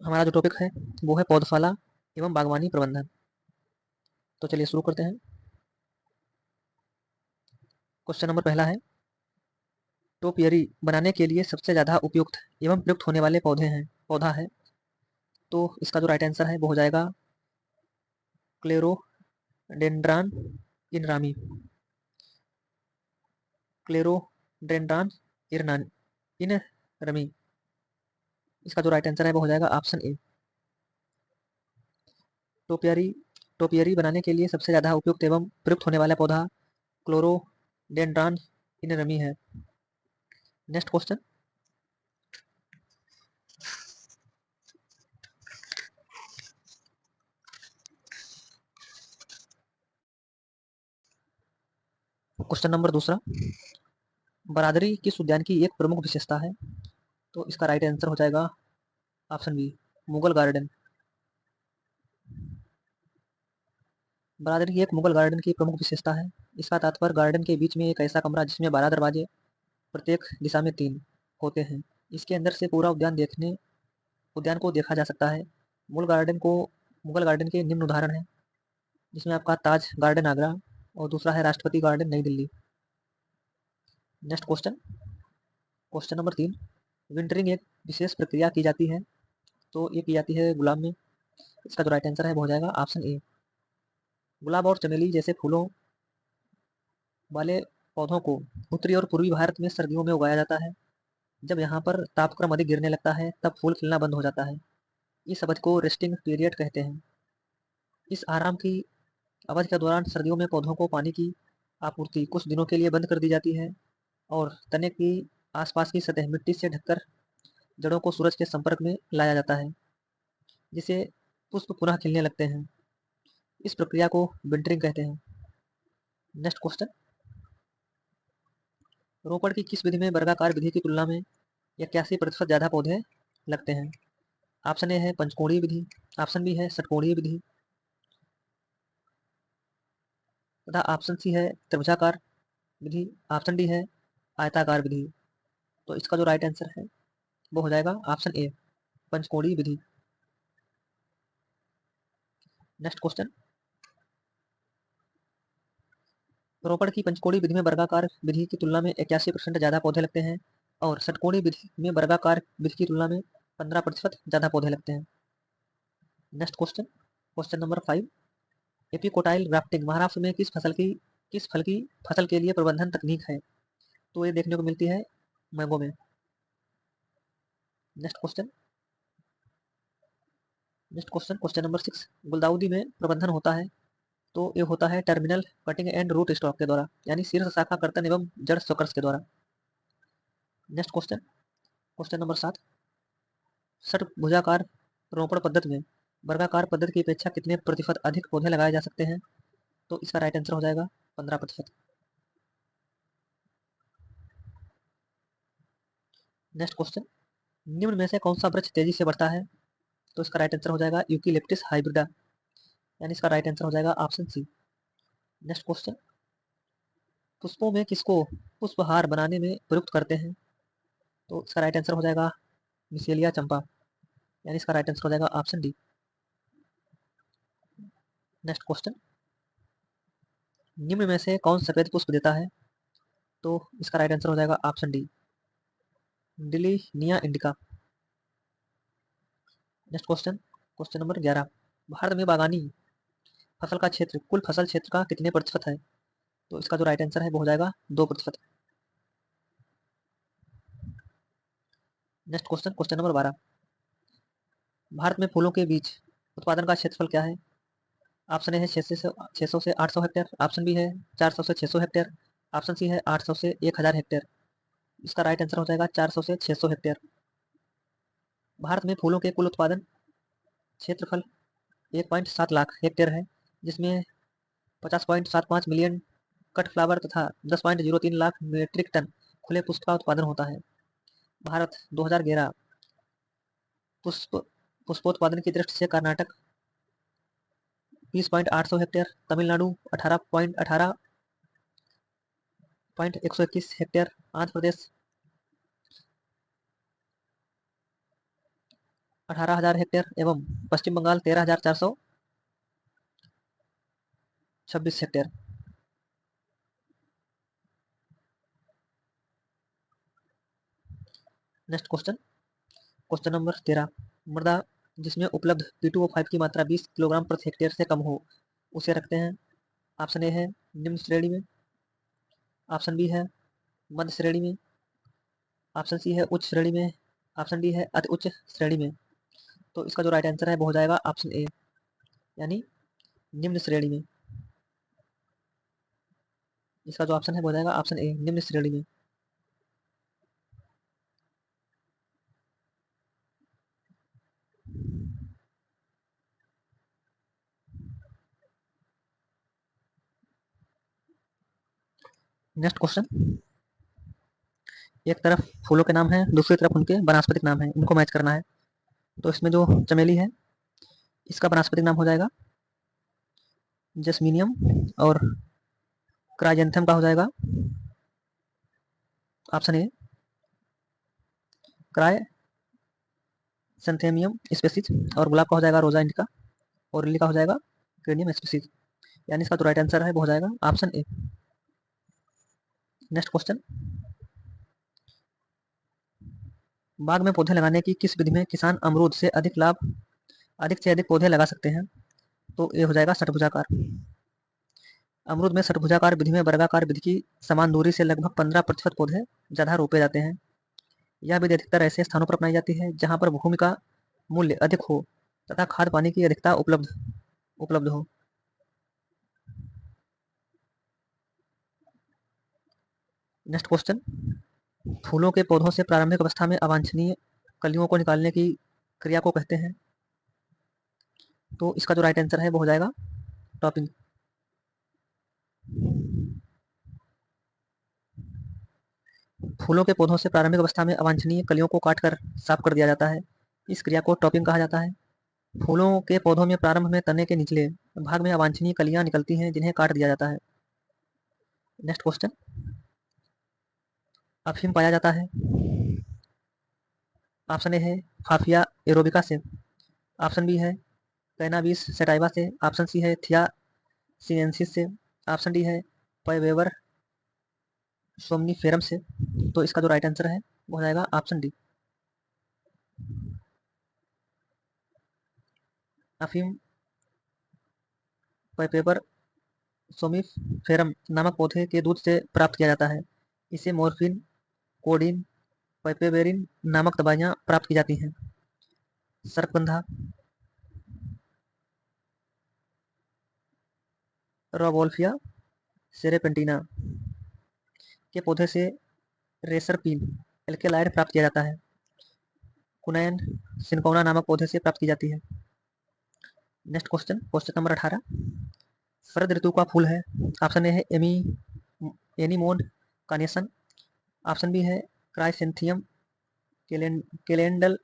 हमारा जो टॉपिक है वो है पौधशाला एवं बागवानी प्रबंधन। तो चलिए शुरू करते हैं। क्वेश्चन नंबर पहला है, टोपियरी बनाने के लिए सबसे ज़्यादा उपयुक्त एवं प्रयुक्त होने वाले पौधा है। तो इसका जो राइट आंसर है वो हो जाएगा क्लेरोडेंड्रान इनरामी। क्लेरोडेंड्रान इनरमी, इसका जो राइट आंसर है वो हो जाएगा ऑप्शन ए। टोपियरी टोपियरी बनाने के लिए सबसे ज़्यादा उपयुक्त एवं प्रयुक्त होने वाला पौधा क्लोरोडेंड्रान इनरमी है। Next question. क्वेश्चन नंबर दूसरा, बरादरी किस उद्यान की एक प्रमुख विशेषता है? तो इसका राइट आंसर हो जाएगा ऑप्शन बी, मुगल गार्डन। बरादरी की एक मुगल गार्डन की प्रमुख विशेषता है। इसका तात्पर्य गार्डन के बीच में एक ऐसा कमरा जिसमें 12 दरवाजे, प्रत्येक दिशा में 3 होते हैं। इसके अंदर से पूरा उद्यान को देखा जा सकता है। मुगल गार्डन के निम्न उदाहरण हैं, जिसमें आपका ताज गार्डन आगरा और दूसरा है राष्ट्रपति गार्डन नई Delhi. Next question, question number 3, wintering एक विशेष प्रक्रिया की जाती है। तो ये की जाती है गुलाब में। इसका जो राइट आंसर है वो हो जाएगा ऑप्शन ए। गुलाब और चमेली जैसे फूलों वाले पौधों को उत्तरी और पूर्वी भारत में सर्दियों में उगाया जाता है। जब यहाँ पर तापक्रम अधिक गिरने लगता है तब फूल खिलना बंद हो जाता है। इस अवधि को रेस्टिंग पीरियड कहते हैं। इस आराम की अवधि के दौरान सर्दियों में पौधों को पानी की आपूर्ति कुछ दिनों के लिए बंद कर दी जाती है और तने की आसपास की सतह मिट्टी से ढककर जड़ों को सूरज के संपर्क में लाया जाता है, जिसे पुष्प पुनः खिलने लगते हैं। इस प्रक्रिया को विंटरिंग कहते हैं। नेक्स्ट क्वेश्चन, रोपण की किस विधि में वर्गाकार विधि की तुलना में 81% ज्यादा पौधे लगते हैं? ऑप्शन ए है पंचकोणीय विधि, ऑप्शन बी है षटकोणीय विधि तथा ऑप्शन सी है त्रिभुजाकार विधि, ऑप्शन डी है आयताकार विधि। तो इसका जो राइट आंसर है वो हो जाएगा ऑप्शन ए, पंचकोणीय विधि। नेक्स्ट क्वेश्चन, रोपण की पंचकोणीय विधि में वर्गाकार विधि की तुलना में 81% ज्यादा पौधे लगते हैं और षटकोणीय विधि में वर्गाकार विधि की तुलना में 15% ज्यादा पौधे लगते हैं। Next question, question number 5, epicotyl grafting Maharashtra में किस फल की फसल के लिए प्रबंधन तकनीक है? तो ये देखने को मिलती है मैंगो में। नेक्स्ट क्वेश्चन, क्वेश्चन नंबर 6, गुलदाउदी में प्रबंधन होता है। तो ये होता है terminal cutting and root stock के द्वारा, यानी शीर्ष शाखा कर्तन एवं जड़ स्टॉकर्स के द्वारा। नेक्स्ट क्वेश्चन, क्वेश्चन नंबर 7, षटभुजाकार रोपण पद्धति में वर्गाकार पद्धति की अपेक्षा कितने प्रतिशत अधिक पौधे लगाए जा सकते हैं? तो इसका राइट आंसर हो जाएगा 15%। नेक्स्ट क्वेश्चन, निम्न में से कौन सा वृक्ष तेजी से बढ़ता है? तो इसका राइट आंसर हो जाएगा यूकेलिप्टस हाइब्रिडा, यानी इसका राइट आंसर हो जाएगा ऑप्शन सी। नेक्स्ट क्वेश्चन, पुष्पों में किसको पुष्पहार बनाने में प्रयुक्त करते हैं? तो इसका राइट आंसर हो जाएगा मिसेलिया चंपा, यानी इसका राइट आंसर हो जाएगा ऑप्शन डी। नेक्स्ट क्वेश्चन, निम्न में से कौन सफेद पुष्प देता है? तो इसका राइट आंसर हो जाएगा option D, Dillenia indica. Next question, question number 11, Bharat में बागानी फसल का क्षेत्र कुल फसल क्षेत्र का कितने प्रतिशत है? तो इसका जो राइट आंसर है वो हो जाएगा 2%। Next question, question number 12, Bharat में फूलों के बीज उत्पादन का क्षेत्रफल क्या है? ऑप्शन ए है 600 से 800 हेक्टेयर, ऑप्शन बी है 400 से 600 हेक्टेयर, ऑप्शन सी है 800 से 1000 हेक्टेयर। इसका राइट आंसर हो जाएगा 400 से 600 हेक्टेयर। भारत में फूलों के कुल उत्पादन क्षेत्रफल 1.7 लाख हेक्टेयर है, जिसमें 50.75 मिलियन कट फ्लावर तथा 10.03 लाख मीट्रिक टन खुले पुष्प का उत्पादन होता है। भारत 2011 पुष्प पुष्पोत्पादन की दृष्टि से Karnataka 20.800 hectare, Tamil Nadu 18.121 hectare, Andhra Pradesh 18,000 hectare एवं Paschim Bangal 13,426 hectare. Next question, question number 13, मृदा जिसमें उपलब्ध P2O5 की मात्रा 20 किलोग्राम प्रति हेक्टेयर से कम हो उसे रखते हैं। ऑप्शन ए है निम्न श्रेणी में, ऑप्शन बी है मध्य श्रेणी में, ऑप्शन सी है उच्च श्रेणी में, ऑप्शन डी है अति उच्च श्रेणी में। तो इसका जो राइट आंसर है वो हो जाएगा ऑप्शन ए, यानी निम्न श्रेणी में। इसका जो ऑप्शन है वो हो जाएगा ऑप्शन ए, निम्न श्रेणी में। नेक्स्ट क्वेश्चन, एक तरफ फूलों के नाम है, दूसरी तरफ उनके वनस्पतिक नाम है, इनको मैच करना है। तो इसमें जो चमेली है इसका वनस्पतिक नाम हो जाएगा जैस्मीनियम और क्राइजेंथम का हो जाएगा ऑप्शन ए क्राइसेंथेमियम स्पेसीज, और गुलाब का हो जाएगा रोजा इंडिका, और लिली का हो जाएगा क्रेनियम स्पेसीज, यानी इसका जो राइट आंसर है वो हो जाएगा ऑप्शन ए। नेक्स्ट क्वेश्चन, बाग में पौधे लगाने की किस विधि में किसान अमरूद से अधिक से अधिक पौधे लगा सकते हैं। तो ये हो जाएगा षटभुजाकार। अमरूद में षटभुजाकार विधि में वर्गाकार विधि की समान दूरी से लगभग 15% पौधे ज्यादा रोपे जाते हैं। यह विधि अधिकतर ऐसे स्थानों पर अपनाई जाती है जहां पर भूमि का मूल्य अधिक हो तथा खाद पानी की अधिकता उपलब्ध हो। नेक्स्ट क्वेश्चन, फूलों के पौधों से प्रारंभिक अवस्था में अवांछनीय कलियों को निकालने की क्रिया को कहते हैं। तो इसका जो राइट आंसर है वो हो जाएगा टॉपिंग। फूलों के पौधों से प्रारंभिक अवस्था में अवांछनीय कलियों को काट कर साफ कर दिया जाता है, इस क्रिया को टॉपिंग कहा जाता है। फूलों के पौधों में प्रारंभ में तने के निचले भाग में अवांछनीय कलियां निकलती हैं जिन्हें काट दिया जाता है। नेक्स्ट क्वेश्चन, अफीम पाया जाता है। ऑप्शन ए है फाफिया एरोबिका से, ऑप्शन बी है कैनाबिस सटाइवा से, ऑप्शन सी है थिया सीनेंसिस से, ऑप्शन डी है पैवेवर सोमनीफेरम से। तो इसका जो राइट आंसर है वो हो जाएगा ऑप्शन डी। अफीम पैपेवर सोमिफेरम नामक पौधे के दूध से प्राप्त किया जाता है। इसे मॉर्फिन, कोडीन, पैपेवेरिन नामक दवाइयाँ प्राप्त की जाती हैं। सर्पगंधा, रोवोल्फिया सेरेपेंटिना के पौधे से रेसरपीन एल्केलाइड प्राप्त किया जाता है। कुनैन सिनकोना नामक पौधे से प्राप्त की जाती है। नेक्स्ट क्वेश्चन, क्वेश्चन नंबर 18, शरद ऋतु का फूल है। ऑप्शन ए है एनीमोन कार्नेशन, ऑप्शन बी है क्राइसेंथियम कैलेंडल,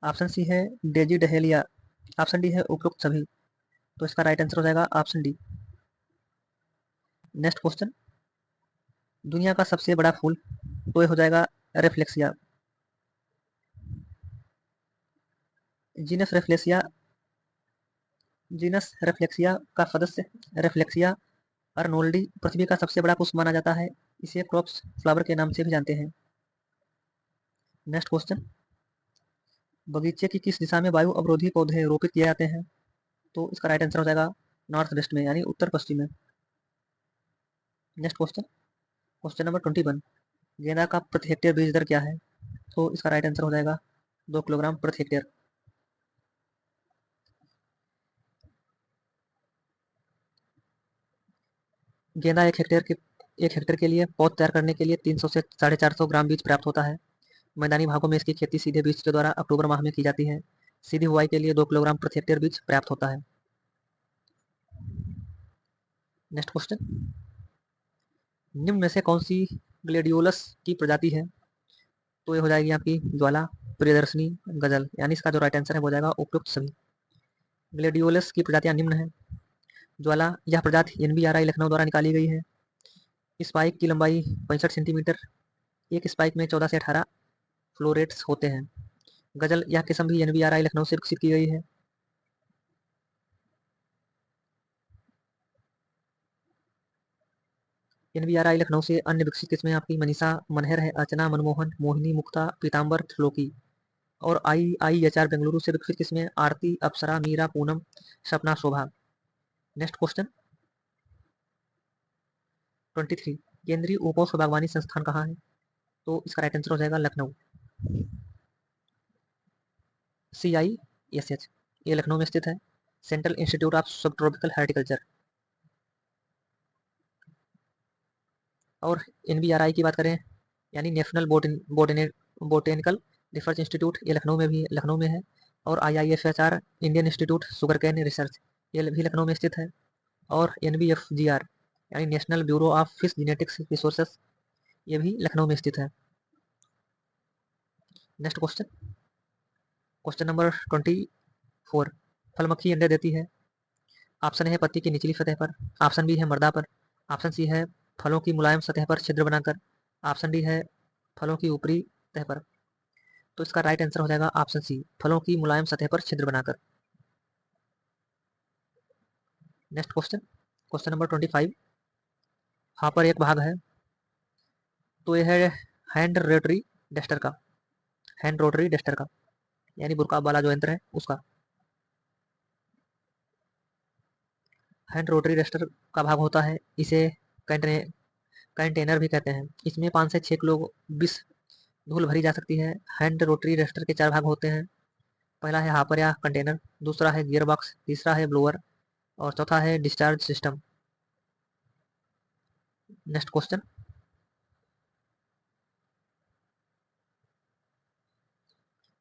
ऑप्शन सी है डेजी डहेलिया, ऑप्शन डी है उपरोक्त सभी। तो इसका राइट आंसर हो जाएगा ऑप्शन डी। नेक्स्ट क्वेश्चन, दुनिया का सबसे बड़ा फूल, तो ये हो जाएगा रेफ्लेक्सिया। जीनस रेफ्लेक्सिया जीनस रेफ्लेक्सिया का सदस्य रेफ्लेक्सिया अर्नोल्डी पृथ्वी का सबसे बड़ा पुष्प माना जाता है। इसे क्रॉप्स फ्लावर के नाम से भी जानते हैं। नेक्स्ट क्वेश्चन, बगीचे की किस दिशा में वायु अवरोधी पौधे रोपित किए जाते हैं। तो इसका राइट आंसर हो जाएगा नॉर्थ वेस्ट में, यानी उत्तर पश्चिम में। नेक्स्ट क्वेश्चन, क्वेश्चन नंबर 21, गेंदा का प्रति हेक्टेयर बीज दर क्या है। तो इसका राइट आंसर हो जाएगा 2 किलोग्राम प्रति हेक्टेयर। गेंदा एक हेक्टेयर के लिए पौध तैयार करने के लिए 300 से 450 ग्राम बीज प्राप्त होता है। मैदानी भागों में इसकी खेती सीधे बीज के द्वारा अक्टूबर माह में की जाती है। सीधी बुआई के लिए 2 किलोग्राम प्रति हेक्टेयर बीज प्राप्त होता है। नेक्स्ट क्वेश्चन, निम्न में से कौन सी ग्लेडियोलस की प्रजाति है। तो ये हो जाएगी आपकी ज्वाला, प्रियदर्शनी, गजल, यानी इसका जो राइट आंसर है वो हो जाएगा उपयुक्त सभी। ग्लेडियोलस की प्रजातियां निम्न है। ज्वाला, यह प्रजाति NBRI लखनऊ द्वारा निकाली गई है। स्पाइक की लंबाई 65 सेंटीमीटर, एक स्पाइक में 14 से 18 फ्लोरेट्स होते हैं। गजल यह किस्म भी एनबीआरआई लखनऊ से विकसित की गई है। एनबीआरआई लखनऊ से अन्य विकसित किस्में आपकी मनीषा मनहर है, अर्चना, मनमोहन, मोहिनी, मुक्ता, पीताम्बर, त्रिलोकी। और IIHR बेंगलुरु से विकसित किस्में आरती, अप्सरा, मीरा, पूनम, सपना, शोभा। नेक्स्ट क्वेश्चन 23, केंद्रीय उपोष्ण बागवानी संस्थान कहाँ है? तो इसका राइट आंसर हो जाएगा लखनऊ। CISH ये लखनऊ में स्थित है, सेंट्रल इंस्टीट्यूट ऑफ सब ट्रॉपिकल हॉर्टिकल्चर। और NBRI की बात करें यानी नेशनल बोटेनिकल रिसर्च इंस्टीट्यूट, ये लखनऊ में है। और IIFHR Indian institute sugar cane research, ये भी लखनऊ में स्थित है। और NBFGR यानी national bureau of fish genetics resources, ये भी लखनऊ में स्थित है। नेक्स्ट क्वेश्चन नंबर 24, फल मक्खी अंडे देती है? ऑप्शन है पत्ती की निचली सतह पर, ऑप्शन बी है मर्दा पर, ऑप्शन सी है फलों की मुलायम सतह पर छिद्र बनाकर, ऑप्शन डी है फलों की ऊपरी सतह पर। तो इसका राइट आंसर हो जाएगा ऑप्शन सी, फलों की मुलायम सतह पर छिद्र बनाकर। नेक्स्ट क्वेश्चन नंबर 25, हाँ पर एक भाग है, तो यह है हैंड रोटरी डस्टर का, हैंड रोटरी डस्टर का यानी बुरका वाला जो यंत्र है उसका। हैंड रोटरी डस्टर का भाग होता है, इसे कंटेनर भी कहते हैं। इसमें 5 से 6 किलो विष धूल भरी जा सकती है। हैंड रोटरी डस्टर के 4 भाग होते हैं, पहला है हापर या कंटेनर, दूसरा है गियर बॉक्स, तीसरा है ब्लोअर और चौथा है डिस्चार्ज सिस्टम। नेक्स्ट क्वेश्चन,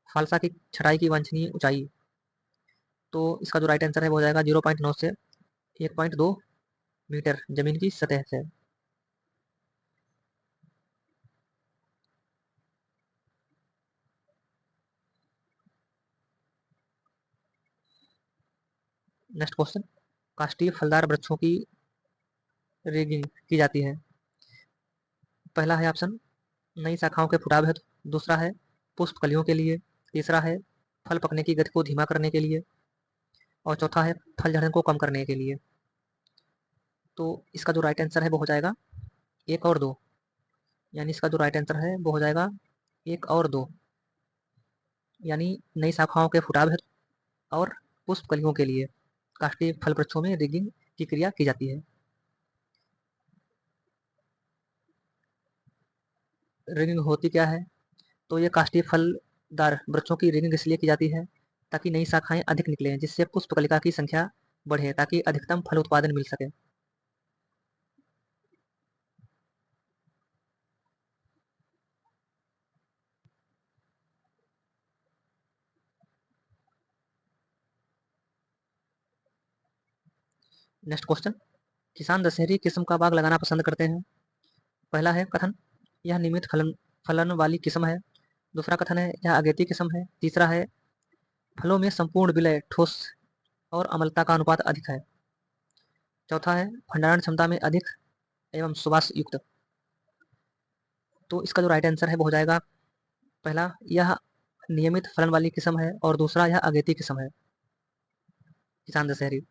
फालसा की छटाई की वांछनीय ऊंचाई? तो इसका जो राइट आंसर है वो हो जाएगा 0.9 से 1.2 मीटर जमीन की सतह से। नेक्स्ट क्वेश्चन, काष्ठीय फलदार वृक्षों की रिगिंग की जाती है? पहला है ऑप्शन नई शाखाओं के फुटाव हेतु, दूसरा है पुष्प कलियों के लिए, तीसरा है फल पकने की गति को धीमा करने के लिए और चौथा है फल झड़न को कम करने के लिए। तो इसका जो राइट आंसर है वो हो जाएगा 1 और 2, यानी इसका जो राइट आंसर है वो हो जाएगा 1 और 2, यानी नई शाखाओं के फुटाव हेतु और पुष्प कलियों के लिए काष्ठीय फल वृक्षों में रिगिंग की क्रिया की जाती है। रिगिंग होती क्या है? तो ये काष्ठीय फलदार वृक्षों की रिगिंग इसलिए की जाती है ताकि नई शाखाएं अधिक निकलें, जिससे पुष्प कलिका की संख्या बढ़े, ताकि अधिकतम फल उत्पादन मिल सके। नेक्स्ट क्वेश्चन, किसान दशहरी किस्म का बाग लगाना पसंद करते हैं? पहला है कथन यह नियमित फलन वाली किस्म है, दूसरा कथन है यह अगेती किस्म है, तीसरा है फलों में संपूर्ण विलय, ठोस और अम्लता का अनुपात अधिक है, चौथा है भंडारण क्षमता में अधिक एवं सुवास युक्त। तो इसका जो राइट आंसर है वो हो जाएगा पहला यह नियमित फलन वाली किस्म है और दूसरा यह अगेती किस्म है, किसान दशहरी।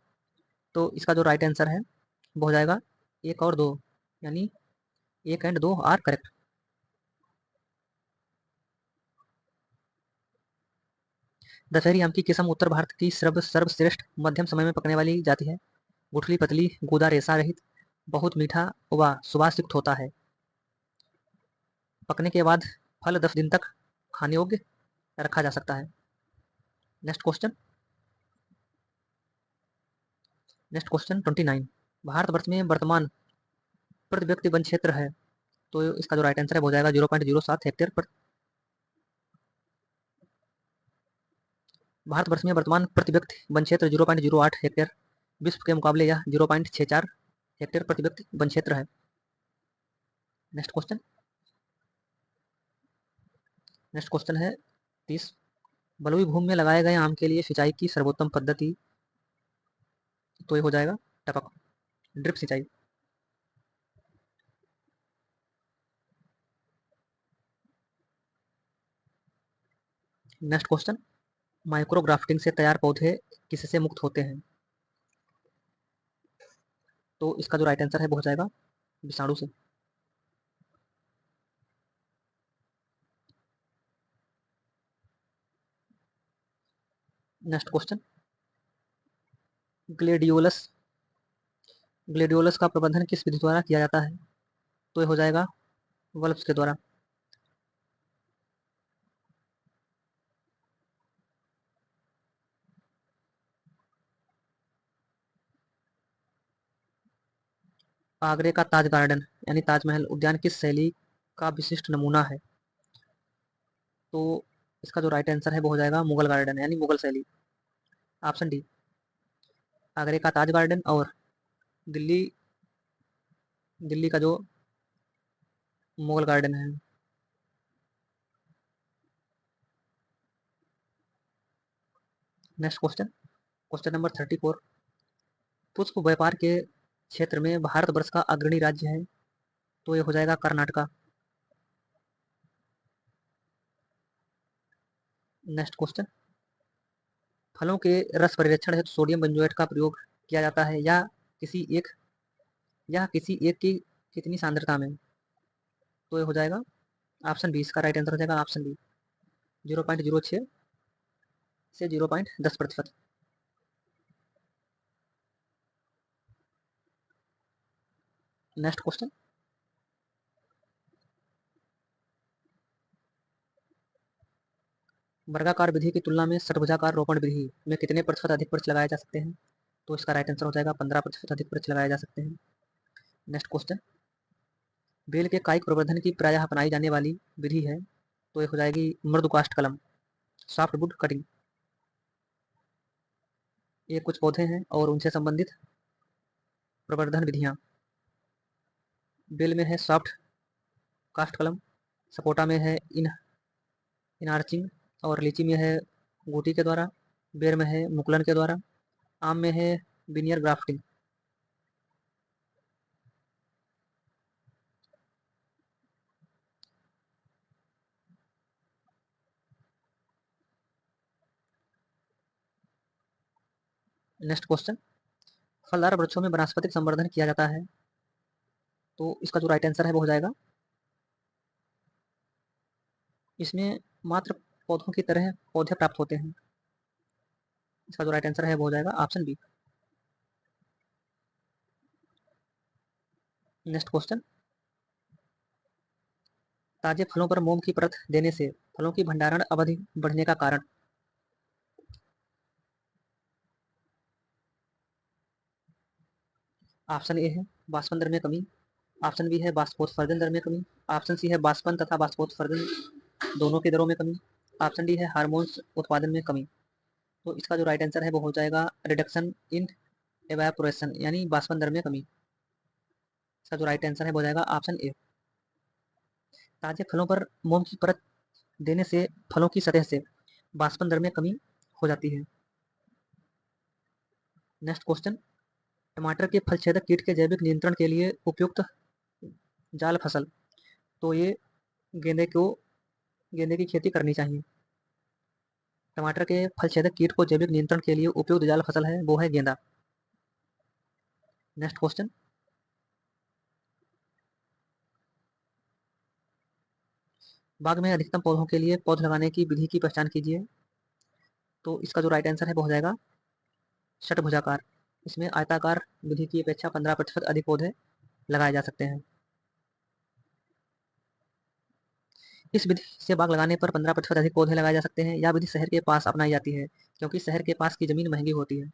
तो इसका जो राइट आंसर है वो हो जाएगा 1 और 2, यानी 1 एंड 2 आर करेक्ट। दशहरी आम की किस्म उत्तर भारत की सर्वश्रेष्ठ मध्यम समय में पकने वाली जाति है, गुठली पतली, गूदा रेशा रहित, बहुत मीठा व सुवास युक्त होता है। पकने के बाद फल 10 दिन तक खाने योग्य रखा जा सकता है। नेक्स्ट क्वेश्चन 29, भारतवर्ष में वर्तमान प्रति व्यक्ति वन क्षेत्र है? तो इसका जो राइट आंसर है वो हो जाएगा 0.07 हेक्टेयर पर। भारतवर्ष में वर्तमान प्रति व्यक्ति वन क्षेत्र 0.08 हेक्टेयर, विश्व के मुकाबले यह 0.64 हेक्टेयर प्रति व्यक्ति वन क्षेत्र है। नेक्स्ट क्वेश्चन है 30, बलुई भूमि में लगाए गए आम के लिए सिंचाई की सर्वोत्तम पद्धति? तो ये हो जाएगा टपक, ड्रिप सिंचाई। नेक्स्ट क्वेश्चन, माइक्रोग्राफ्टिंग से तैयार पौधे किससे मुक्त होते हैं? तो इसका जो राइट आंसर है वो हो जाएगा विषाणु से। नेक्स्ट क्वेश्चन, ग्लेडियोलस ग्लेडियोलस का प्रबंधन किस विधि द्वारा किया जाता है? तो ये हो जाएगा वल्प्स के द्वारा। आगरे का ताज गार्डन यानी ताजमहल उद्यान किस शैली का विशिष्ट नमूना है? तो इसका जो राइट आंसर है वो हो जाएगा मुगल गार्डन यानी मुगल शैली। ऑप्शन डी, आगरे का ताज गार्डन और दिल्ली दिल्ली का जो मुगल गार्डन है। नेक्स्ट क्वेश्चन, क्वेश्चन नंबर 34, पुष्प व्यापार के क्षेत्र में भारतवर्ष का अग्रणी राज्य है? तो ये हो जाएगा कर्नाटका। नेक्स्ट क्वेश्चन, फलों के रस परिरक्षण हेतु सोडियम बेंजोएट का प्रयोग किया जाता है किसी एक किसी एक की कितनी सांद्रता में? तो ये हो जाएगा ऑप्शन बी, इसका राइट आंसर हो जाएगा ऑप्शन बी, 0.06 से 0.10%। नेक्स्ट क्वेश्चन, वर्गाकार विधि की तुलना में षटभुजाकार रोपण विधि में कितने प्रतिशत अधिक वृक्ष लगाए जा सकते हैं? तो इसका राइट आंसर हो जाएगा 15% अधिक वृक्ष लगाए जा सकते हैं। नेक्स्ट क्वेश्चन, बेल के कायिक प्रवर्धन की प्रायः अपनाई जाने वाली विधि है? तो ये हो जाएगी मृदुकाष्ठ कलम, सॉफ्ट वुड कटिंग। ये कुछ पौधे हैं और उनसे संबंधित प्रवर्धन विधियां। बेल में है सॉफ्ट कास्ट कलम, सपोटा में है इनार्चिंग, और लीची में है गोटी के द्वारा, बेर में है मुकुलन के द्वारा, आम में है बिनियर ग्राफ्टिंग। नेक्स्ट क्वेश्चन, फलदार वृक्षों में वनस्पतिक संवर्धन किया जाता है? तो इसका जो राइट आंसर है वो हो जाएगा, इसमें मात्र पौधों की तरह पौधे प्राप्त होते हैं। इसका जो राइट आंसर है वो हो जाएगा ऑप्शन बी। नेक्स्ट क्वेश्चन, ताजे फलों पर मोम की परत देने से फलों की भंडारण अवधि बढ़ने का कारण? ऑप्शन ए है बाष्पन दर में कमी, ऑप्शन बी है बाष्पोत्सर्जन दर में कमी, ऑप्शन सी है बाष्पन तथा बाष्पोत्सर्जन दोनों की दरों में कमी, ऑप्शन डी है हार्मोन्स उत्पादन में कमी। तो इसका जो राइट आंसर है वो हो जाएगा रिडक्शन इन एवापोरेशन यानी बाष्पन दर में कमी। इसका जो राइट आंसर है वो हो जाएगा ऑप्शन ए। ताजे फलों पर मोम की परत देने से फलों की सतह से बाष्पन दर में कमी हो जाती है। नेक्स्ट क्वेश्चन, टमाटर के फल छेदक कीट के जैविक नियंत्रण के लिए उपयुक्त जाल फसल? तो ये गेंदे को गेंदे की खेती करनी चाहिए। टमाटर के फल छेदक कीट को जैविक नियंत्रण के लिए उपयुक्त जाल फसल है वो है गेंदा। नेक्स्ट क्वेश्चन, बाग में अधिकतम पौधों के लिए पौध लगाने की विधि की पहचान कीजिए। तो इसका जो राइट आंसर है वो हो जाएगा षटभुजाकार। इसमें आयताकार विधि की अपेक्षा 15% अधिक पौधे लगाए जा सकते हैं। इस विधि से बाग लगाने पर 15% अधिक पौधे लगाए जा सकते हैं। यह विधि शहर के पास अपनाई जाती है क्योंकि शहर के पास की जमीन महंगी होती है।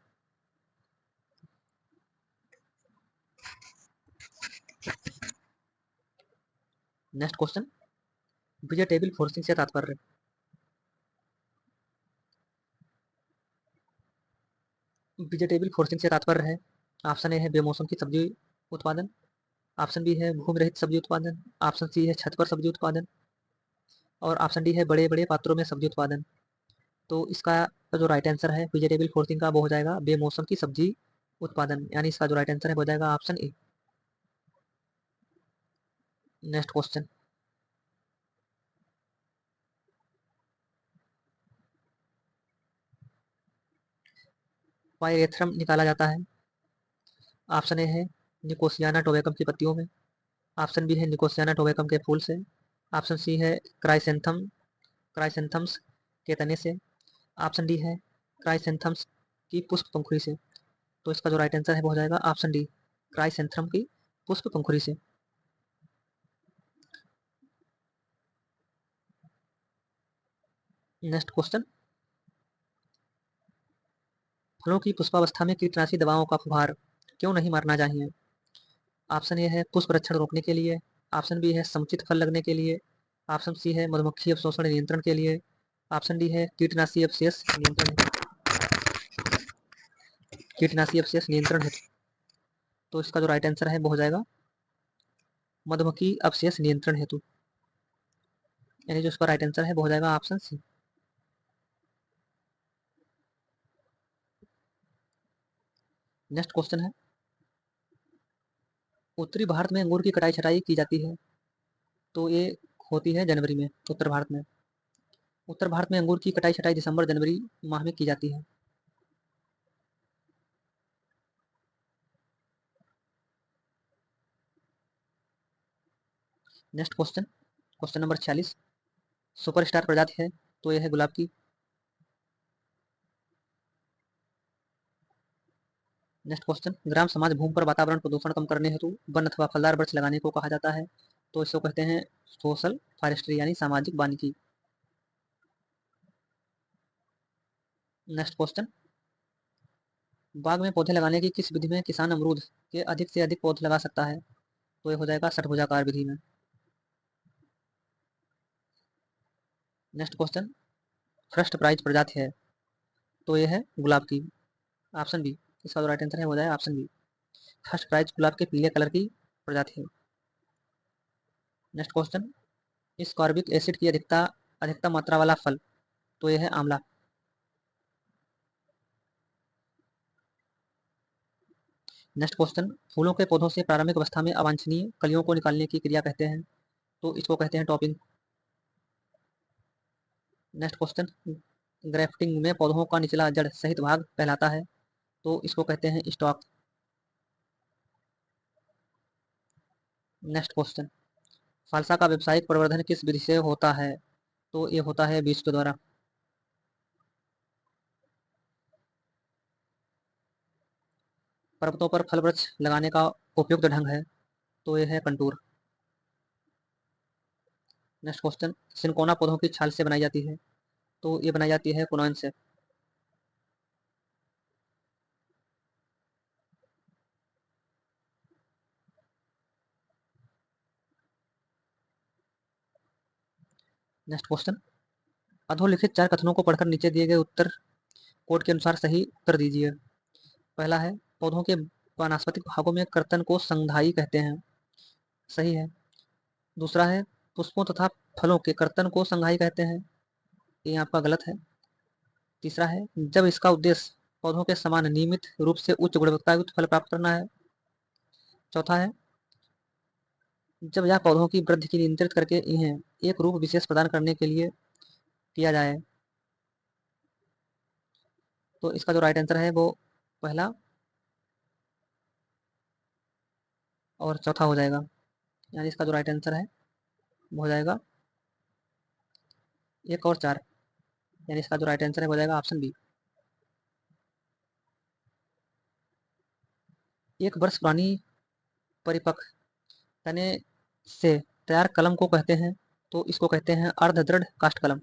नेक्स्ट क्वेश्चन, वेजिटेबल फोर्सिंग से तात्पर्य? वेजिटेबल फोर्सिंग से तात्पर्य है, ऑप्शन ए है बेमौसम की सब्जी उत्पादन, ऑप्शन बी है भूमि रहित सब्जी उत्पादन, ऑप्शन सी है छत पर सब्जी उत्पादन, और ऑप्शन डी है बड़े बड़े पात्रों में सब्जी उत्पादन। तो इसका जो राइट आंसर है वेजिटेबल फोर्सिंग का वो हो जाएगा बेमौसम की सब्जी उत्पादन, यानी इसका जो राइट आंसर है वो हो जाएगा ऑप्शन ए। नेक्स्ट क्वेश्चन, पायरेथ्रम निकाला जाता है? ऑप्शन ए है निकोसियाना टोबैकम की पत्तियों में, ऑप्शन बी है निकोसियाना टोबैकम के फूल से, ऑप्शन सी है क्राइसेंथम्स के तने से, ऑप्शन डी है क्राइसेंथम्स की पुष्प पंखुड़ी से। तो इसका जो राइट आंसर है वो हो जाएगा ऑप्शन डी, क्राइसेंथम की पुष्प पंखुड़ी से। नेक्स्ट क्वेश्चन, फलों की पुष्पावस्था में कीटनाशी दवाओं का फुहार क्यों नहीं मारना चाहिए? ऑप्शन ए है पुष्प रक्षण रोकने के लिए, ऑप्शन बी है समुचित फल लगने के लिए, ऑप्शन सी है मधुमक्खी अवशोषण नियंत्रण के लिए, ऑप्शन डी है कीटनाशी अवशेष नियंत्रण हेतु। तो इसका जो राइट आंसर है वो हो जाएगा मधुमक्खी अवशेष नियंत्रण हेतु, यानी जो इसका राइट आंसर है वो हो जाएगा ऑप्शन सी। नेक्स्ट क्वेश्चन है, उत्तरी भारत में अंगूर की कटाई छटाई की जाती है, तो ये होती है जनवरी में उत्तर भारत में। उत्तर भारत में अंगूर की कटाई छटाई दिसंबर जनवरी माह में की जाती है। Next question, question number 46, superstar प्रजाति है, तो यह है गुलाब की। नेक्स्ट क्वेश्चन, ग्राम समाज भूमि पर वातावरण प्रदूषण कम करने हेतु वन अथवा फलदार वृक्ष लगाने को कहा जाता है, तो इसको कहते हैं सोशल फॉरेस्ट्री यानी सामाजिक वानिकी। नेक्स्ट क्वेश्चन, बाग में पौधे लगाने की किस विधि में किसान अमरूद के अधिक से अधिक पौधे लगा सकता है? तो ये हो जाएगा षटभुजाकार विधि में। नेक्स्ट क्वेश्चन, फर्स्ट प्राइज प्रजाति है, तो ये है गुलाब की, ऑप्शन बी। इसका जो राइट आंसर है हो जाएगा ऑप्शन बी, फर्स्ट प्राइज गुलाब के पीले कलर की प्रजाति है। नेक्स्ट क्वेश्चन, स्कॉर्बिक एसिड की अधिकतम मात्रा वाला फल, तो यह है आंवला। नेक्स्ट क्वेश्चन, फूलों के पौधों से प्रारंभिक अवस्था में अवांछनीय कलियों को निकालने की क्रिया कहते हैं, तो इसको कहते हैं टॉपिंग। नेक्स्ट क्वेश्चन, ग्रेफ्टिंग में पौधों का निचला जड़ सहित भाग कहलाता है, तो इसको कहते हैं स्टॉक। नेक्स्ट क्वेश्चन, फालसा का व्यावसायिक प्रवर्धन किस विधि से होता है? तो ये होता है बीज के द्वारा। पर्वतों पर फल वृक्ष लगाने का उपयुक्त ढंग है, तो ये है कंटूर। नेक्स्ट क्वेश्चन, सिनकोना पौधों की छाल से बनाई जाती है, तो ये बनाई जाती है कुनोन से। नेक्स्ट क्वेश्चन, अधोलिखित 4 कथनों को पढ़कर नीचे दिए गए उत्तर कोड के अनुसार सही उत्तर दीजिए। पहला है पौधों के वानस्पतिक भागों में कर्तन को संधाई कहते हैं, सही है। दूसरा है पुष्पों तथा फलों के कर्तन को संघाई कहते हैं, ये आपका गलत है। तीसरा है जब इसका उद्देश्य पौधों के समान नियमित रूप से उच्च गुणवत्तायुक्त फल प्राप्त करना है। चौथा है जब यह पौधों की वृद्धि की नियंत्रित करके इन्हें एक रूप विशेष प्रदान करने के लिए किया जाए। तो इसका जो राइट आंसर है वो पहला और चौथा हो जाएगा, यानी इसका जो राइट आंसर है वो हो जाएगा 1 और 4, यानी इसका जो राइट आंसर है हो जाएगा ऑप्शन बी। 1 वर्ष पुरानी परिपक्व तने से तैयार कलम को कहते हैं, तो इसको कहते हैं अर्ध दृढ़ काष्ठ कलम।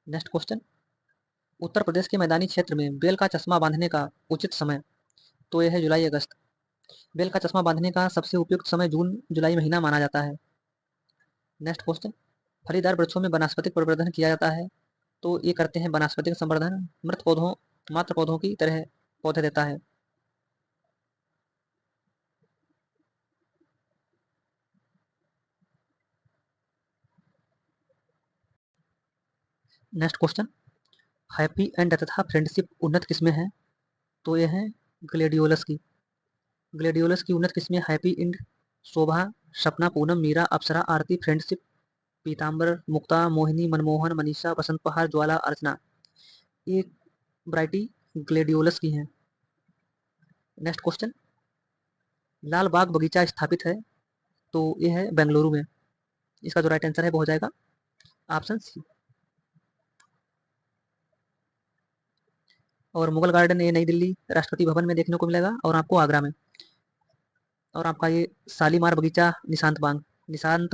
नेक्स्ट क्वेश्चन, उत्तर प्रदेश के मैदानी क्षेत्र में बेल का चश्मा बांधने का उचित समय, तो यह है जुलाई अगस्त। बेल का चश्मा बांधने का सबसे उपयुक्त समय जून जुलाई महीना माना जाता है। नेक्स्ट क्वेश्चन, फलीदार वृक्षों में वनस्पतिक प्रवर्धन किया जाता है, तो ये करते हैं वनस्पतिक संवर्धन, मृत पौधों मात्र पौधों की तरह पौधे देता है। नेक्स्ट क्वेश्चन, हैप्पी एंड तथा फ्रेंडशिप उन्नत किस्में हैं, तो ये हैं ग्लेडियोलस की। ग्लेडियोलस की उन्नत किस्में हैप्पी इंड, शोभा, सपना, पूनम, मीरा, अप्सरा, आरती, फ्रेंडशिप, पीताम्बर, मुक्ता, मोहिनी, मनमोहन, मनीषा, बसंत पहाड़, ज्वाला, अर्चना। ये वैरायटी ग्लेडियोलस की हैं। नेक्स्ट क्वेश्चन, लाल बाग बगीचा स्थापित है, तो ये है बेंगलुरु में। इसका जो राइट आंसर है वो हो जाएगा ऑप्शन सी। और मुगल गार्डन ये नई दिल्ली राष्ट्रपति भवन में देखने को मिलेगा और आपको आगरा में। और आपका ये शालीमार बगीचा निशांत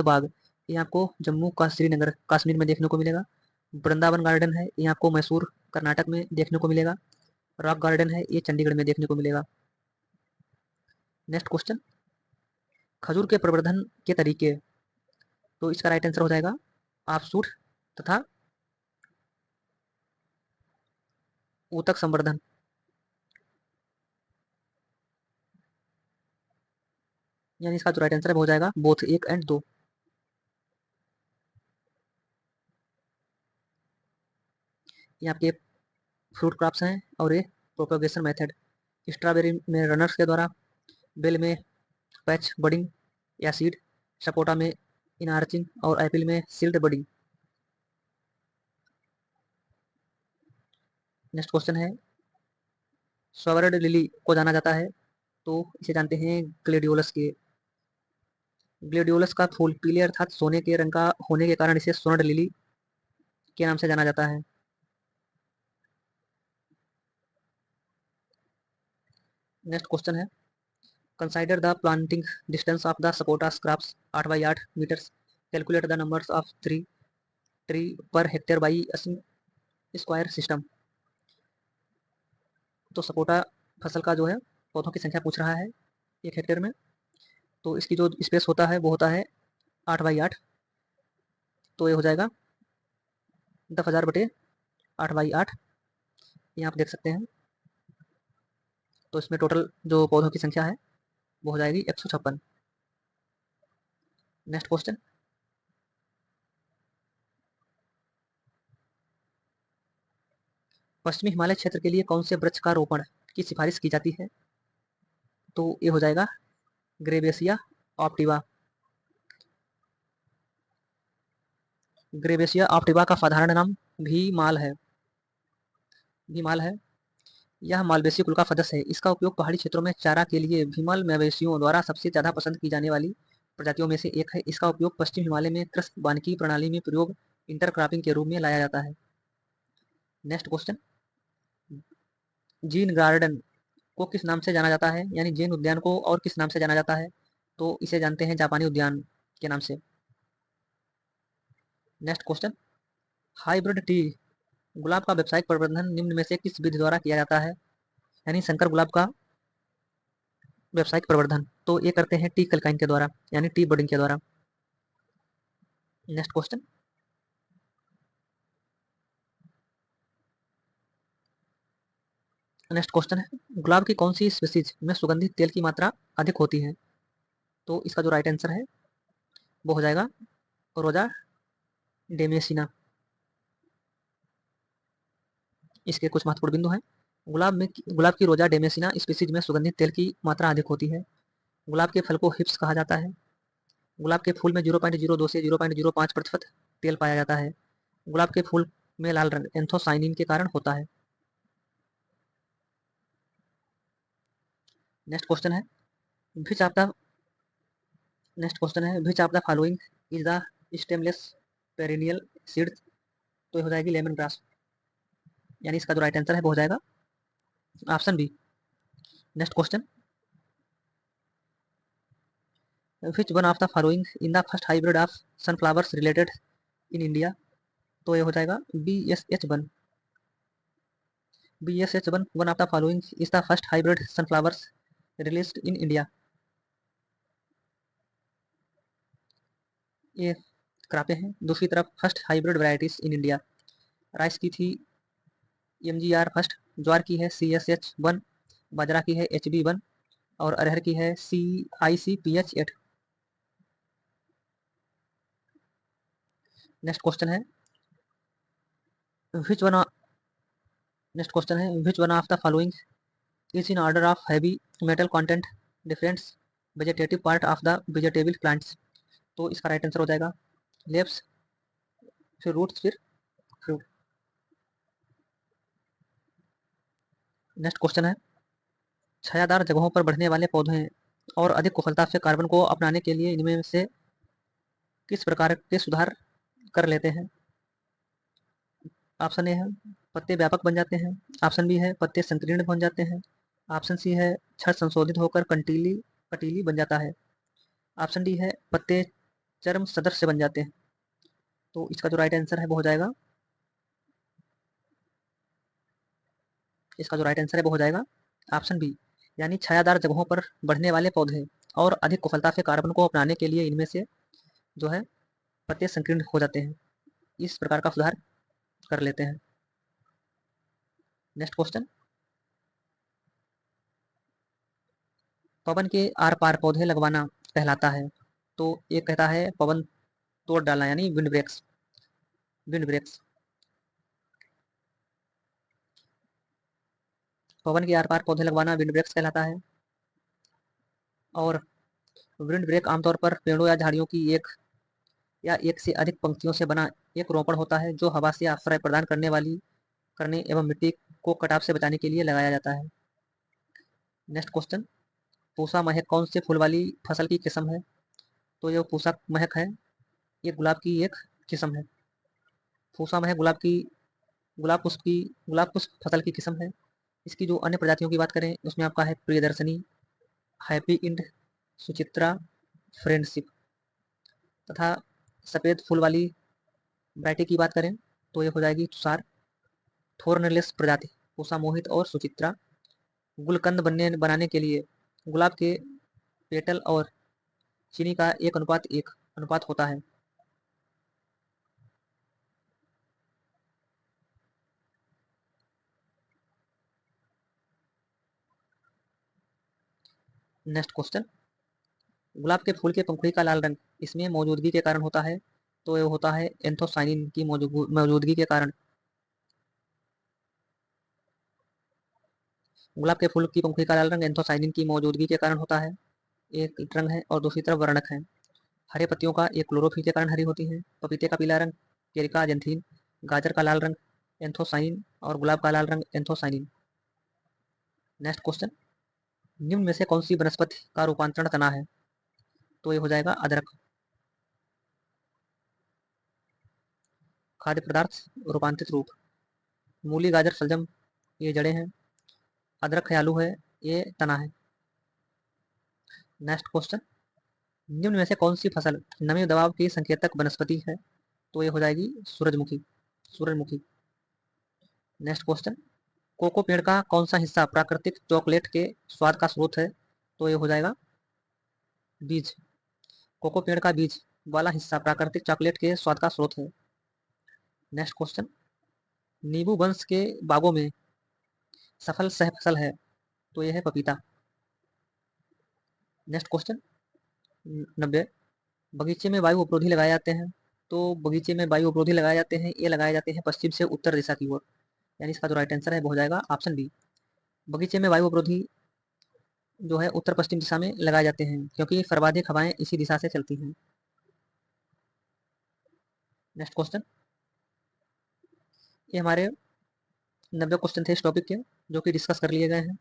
बाग ये आपको जम्मू का श्रीनगर कश्मीर में देखने को मिलेगा। वृंदावन गार्डन है ये आपको मैसूर कर्नाटक में देखने को मिलेगा। रॉक गार्डन है ये चंडीगढ़ में देखने को मिलेगा। नेक्स्ट क्वेश्चन, खजूर के प्रवर्धन के तरीके, तो इसका राइट आंसर हो जाएगा ऑफशूट तथा ऊतक संवर्धन। यानी इसका जो राइट आंसर है वो हो जाएगा बोथ 1 एंड 2। ये आपके फ्रूट क्रॉप्स हैं और ये प्रोपेगेशन मेथड, स्ट्रॉबेरी में रनर्स के द्वारा, बेल में पैच बडिंग या सीड, सपोटा में इनआर्चिंग और एप्पल में सील्ड बडिंग। नेक्स्ट क्वेश्चन है, स्वर्ण लिली को जाना जाता है, तो इसे जानते हैं ग्लेडियोलस के। ग्लेडियोलस का फूल पीले अर्थात सोने के रंग का होने के कारण इसे स्वर्ण लिली के नाम से जाना जाता है। नेक्स्ट क्वेश्चन है, consider the planting distance of the sapota scrubs 8 by 8 metres, calculate the numbers of tree per hectare by square system. तो सपोटा फसल का जो है पौधों की संख्या पूछ रहा है 1 हेक्टेयर में, तो इसकी जो स्पेस होता है वो होता है 8 बाई 8, तो ये हो जाएगा 10,000 बटे 8 बाई 8। यहाँ आप देख सकते हैं, तो इसमें टोटल जो पौधों की संख्या है वो हो जाएगी 156। नेक्स्ट क्वेश्चन, पश्चिमी हिमालय क्षेत्र के लिए कौन से वृक्ष का रोपण की सिफारिश की जाती है, तो ये हो जाएगा ग्रेवेसिया ऑप्टिवा। ग्रेवेसिया ऑप्टिवा का साधारण नाम भीमाल है। भीमाल है, यह मालवेसी कुल का सदस्य है। इसका उपयोग पहाड़ी क्षेत्रों में चारा के लिए भीमल मवेशियों द्वारा सबसे ज्यादा पसंद की जाने वाली प्रजातियों में से एक है। इसका उपयोग पश्चिम हिमालय में कृषि वानिकी प्रणाली में प्रयोग इंटरक्रॉपिंग के रूप में लाया जाता है। नेक्स्ट क्वेश्चन, जीन गार्डन को किस नाम से जाना जाता है, यानी जैन उद्यान को और किस नाम से जाना जाता है, तो इसे जानते हैं जापानी उद्यान के नाम से। नेक्स्ट क्वेश्चन, हाइब्रिड टी गुलाब का व्यावसायिक प्रबंधन निम्न में से किस विधि द्वारा किया जाता है, यानी संकर गुलाब का व्यावसायिक प्रवर्धन, तो ये करते हैं टी कल्काइन के द्वारा, यानी टी बडिंग के द्वारा। नेक्स्ट क्वेश्चन, नेक्स्ट क्वेश्चन है, गुलाब की कौन सी स्पीसीज में सुगंधित तेल की मात्रा अधिक होती है, तो इसका जो राइट आंसर है वो हो जाएगा रोजा डेमेसिना। इसके कुछ महत्वपूर्ण बिंदु हैं, गुलाब की रोजा डेमेसिना स्पीसीज में सुगंधित तेल की मात्रा अधिक होती है। गुलाब के फल को हिप्स कहा जाता है। गुलाब के फूल में 0.02 से 0.05% तेल पाया जाता है। गुलाब के फूल में लाल रंग एंथोसाइनिन के कारण होता है। नेक्स्ट क्वेश्चन है, which of the next question है which of the following is the stemless perennial seed, तो ये हो जाएगी लेमन ग्रास, यानी इसका जो राइट आंसर है वो हो जाएगा option B. Next question, which one of the following in the first hybrid of sunflowers related in India, तो ये हो जाएगा BSH1। BSH1 one of the following is the first hybrid sunflowers released in India. ये करापे हैं। दूसरी तरफ first hybrid varieties in India, rice की थी MGR फर्स्ट, ज्वार की है CSH1, बाजरा की है HB1 और अरहर की है CICPH8। नेक्स्ट क्वेश्चन है, विच वन नेक्स्ट क्वेश्चन है विच one of the following is in order of heavy metal content difference vegetative part of the vegetable plants, तो इसका राइट आंसर हो जाएगा लेव्स, फिर रूट्स, फिर फ्रूट। नेक्स्ट क्वेश्चन है, छायादार जगहों पर बढ़ने वाले पौधे और अधिक कुशलता से कार्बन को अपनाने के लिए इनमें से किस प्रकार के सुधार कर लेते हैं? ऑप्शन ए है पत्ते व्यापक बन जाते हैं, ऑप्शन बी है पत्ते संकीर्ण बन जाते हैं, ऑप्शन सी है छड़ संशोधित होकर कंटीली कटीली बन जाता है, ऑप्शन डी है पत्ते चरम सदृश बन जाते हैं। तो इसका जो राइट आंसर है वो हो जाएगा, इसका जो राइट आंसर है वो हो जाएगा ऑप्शन बी, यानी छायादार जगहों पर बढ़ने वाले पौधे और अधिक कुशलता से कार्बन को अपनाने के लिए इनमें से जो है पत्ते संकीर्ण हो जाते हैं, इस प्रकार का सुधार कर लेते हैं। नेक्स्ट क्वेश्चन, पवन के आर पार पौधे लगवाना कहलाता है। तो एक कहता है पवन तोड़ डालना यानी विंड ब्रेक्स, विंड ब्रेक्स। पवन के आर पार पौधे लगवाना विंड ब्रेक्स कहलाता है। और विंड ब्रेक आमतौर पर पेड़ों या झाड़ियों की एक या एक से अधिक पंक्तियों से बना एक रोपण होता है जो हवा से आश्रय प्रदान करने एवं मिट्टी को कटाव से बचाने के लिए लगाया जाता है। नेक्स्ट क्वेश्चन, पूसा महक कौन से फूल वाली फसल की किस्म है? तो ये पूसा महक है, ये गुलाब की एक किस्म है। पूसा महक गुलाब पुष्प फसल की किस्म है। इसकी जो अन्य प्रजातियों की बात करें उसमें आपका है Priyadarshini, happy end, Suchitra, friendship. तथा सफ़ेद फूल वाली वैरायटी की बात करें तो ये हो जाएगी तुषार, थोर्नलेस प्रजाति, पूसा मोहित और सुचित्रा। गुलकंद बनाने के लिए गुलाब के पेटल और चीनी का 1:1 अनुपात होता है। नेक्स्ट क्वेश्चन, गुलाब के फूल के पंखुड़ी का लाल रंग इसमें मौजूदगी के कारण होता है। तो ये होता है एंथोसाइनिन की मौजूदगी के कारण। गुलाब के फूल की पंखुड़ी का लाल रंग एंथोसाइनिन की मौजूदगी के कारण होता है। एक रंग है और दूसरी तरफ वर्णक है। हरे पत्तियों का एक क्लोरोफिल के कारण हरी होती है। पपीते का पीला रंग केरिका जेंथिन, गाजर का लाल रंग एंथोसाइनिन और गुलाब का लाल रंग एंथोसाइनिन। नेक्स्ट क्वेश्चन, निम्न में से कौन सी वनस्पति का रूपांतरण तना है? तो ये हो जाएगा अदरक। खाद्य पदार्थ रूपांतरित रूप, मूली गाजर शलजम ये जड़ें हैं, अदरक है आलू है, ये तना है। नेक्स्ट क्वेश्चन, निम्न में से कौन सी फसल नमी दबाव की संकेतक वनस्पति है? तो ये हो जाएगी सूरजमुखी, सूरजमुखी। नेक्स्ट क्वेश्चन, कोको पेड़ का कौन सा हिस्सा प्राकृतिक चॉकलेट के स्वाद का स्रोत है? तो ये हो जाएगा बीज, कोको पेड़ का बीज वाला हिस्सा प्राकृतिक चॉकलेट के स्वाद का स्रोत है। नेक्स्ट क्वेश्चन, नींबू वंश के बागों में सफल सह फसल है। तो यह है पपीता। नेक्स्ट क्वेश्चन 90, बगीचे में वायु अवरोधी लगाए जाते हैं। तो बगीचे में वायु अवरोधी लगाए जाते हैं, ये लगाए जाते हैं पश्चिम से उत्तर दिशा की ओर, यानी इसका जो राइट आंसर है वो हो जाएगा ऑप्शन बी। बगीचे में वायु अवरोधी जो है उत्तर पश्चिम दिशा में लगाए जाते हैं क्योंकि सर्वाधिक हवाएं इसी दिशा से चलती हैं। नेक्स्ट क्वेश्चन, ये हमारे 90 क्वेश्चन थे इस टॉपिक के जो कि डिस्कस कर लिए गए हैं।